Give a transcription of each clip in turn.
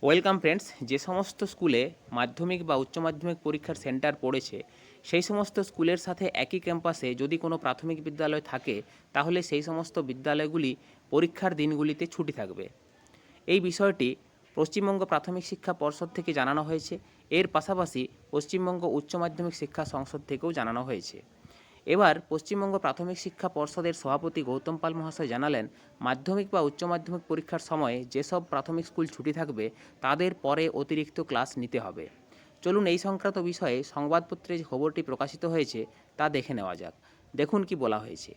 Welcome friends. যে সমস্ত স্কুলে মাধ্যমিক বা উচ্চ মাধ্যমিক পরীক্ষার সেন্টার পড়েছে সেই সমস্ত স্কুলের সাথে একই ক্যাম্পাসে যদি কোনো প্রাথমিক বিদ্যালয় থাকে তাহলে সেই সমস্ত বিদ্যালয়গুলি পরীক্ষার দিনগুলিতে ছুটি থাকবে। এই বিষয়টি পশ্চিমবঙ্গ প্রাথমিক শিক্ষা পর্ষদ থেকে জানানো হয়েছে। এর পাশাপাশি পশ্চিমবঙ্গ উচ্চ মাধ্যমিক শিক্ষা সংসদ থেকেও জানানো হয়েছে। এবার পশ্চিমবঙ্গ প্রাথমিক শিক্ষা পর্ষদের সভাপতি গৌতম পাল মহাশয় জানালেন, মাধ্যমিক বা উচ্চ মাধ্যমিক পরীক্ষার সময়ে যেসব প্রাথমিক স্কুল ছুটি থাকবে তাদের পরে অতিরিক্ত ক্লাস নিতে হবে। চলুন এই সংক্রান্ত বিষয়ে সংবাদপত্রে যে খবরটি প্রকাশিত হয়েছে তা দেখে নেওয়া যাক। দেখুন কি বলা হয়েছে।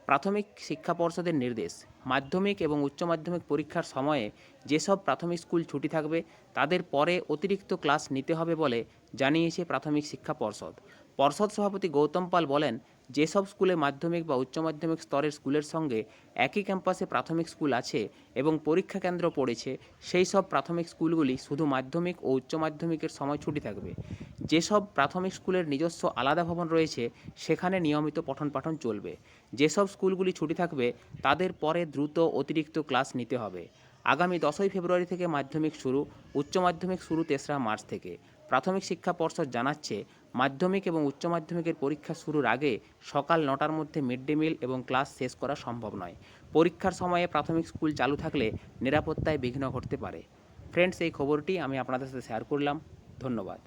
প্রাথমিক শিক্ষা পর্ষদের নির্দেশ, মাধ্যমিক এবং উচ্চ মাধ্যমিক পরীক্ষার সময়ে যেসব প্রাথমিক স্কুল ছুটি থাকবে তাদের পরে অতিরিক্ত ক্লাস নিতে হবে বলে জানিয়েছে প্রাথমিক শিক্ষা পর্ষদ। পর্ষদ সভাপতি গৌতম পাল বলেন, যেসব স্কুলে মাধ্যমিক বা উচ্চ মাধ্যমিক স্তরের স্কুলের সঙ্গে একই ক্যাম্পাসে প্রাথমিক স্কুল আছে এবং পরীক্ষা কেন্দ্র পড়েছে সেই সব প্রাথমিক স্কুলগুলি শুধু মাধ্যমিক ও উচ্চ মাধ্যমিকের সময় ছুটি থাকবে। যেসব প্রাথমিক স্কুলের নিজস্ব আলাদা ভবন রয়েছে সেখানে নিয়মিত পঠন পাঠন চলবে। যেসব স্কুলগুলি ছুটি থাকবে তাদের পরে দ্রুত অতিরিক্ত ক্লাস নিতে হবে। আগামী 10ই ফেব্রুয়ারি থেকে মাধ্যমিক শুরু, উচ্চ মাধ্যমিক শুরু 3রা মার্চ থেকে। প্রাথমিক শিক্ষা পর্ষদ জানাচ্ছে, মাধ্যমিক এবং উচ্চ মাধ্যমিকের পরীক্ষা শুরুর আগে সকাল 9টার মধ্যে মিড ডে মিল এবং ক্লাস শেষ করা সম্ভব নয়। পরীক্ষার সময়ে প্রাথমিক স্কুল চালু থাকলে নিরাপত্তায় বিঘ্ন ঘটতে পারে। ফ্রেন্ডস, এই খবরটি আমি আপনাদের সাথে শেয়ার করলাম। ধন্যবাদ।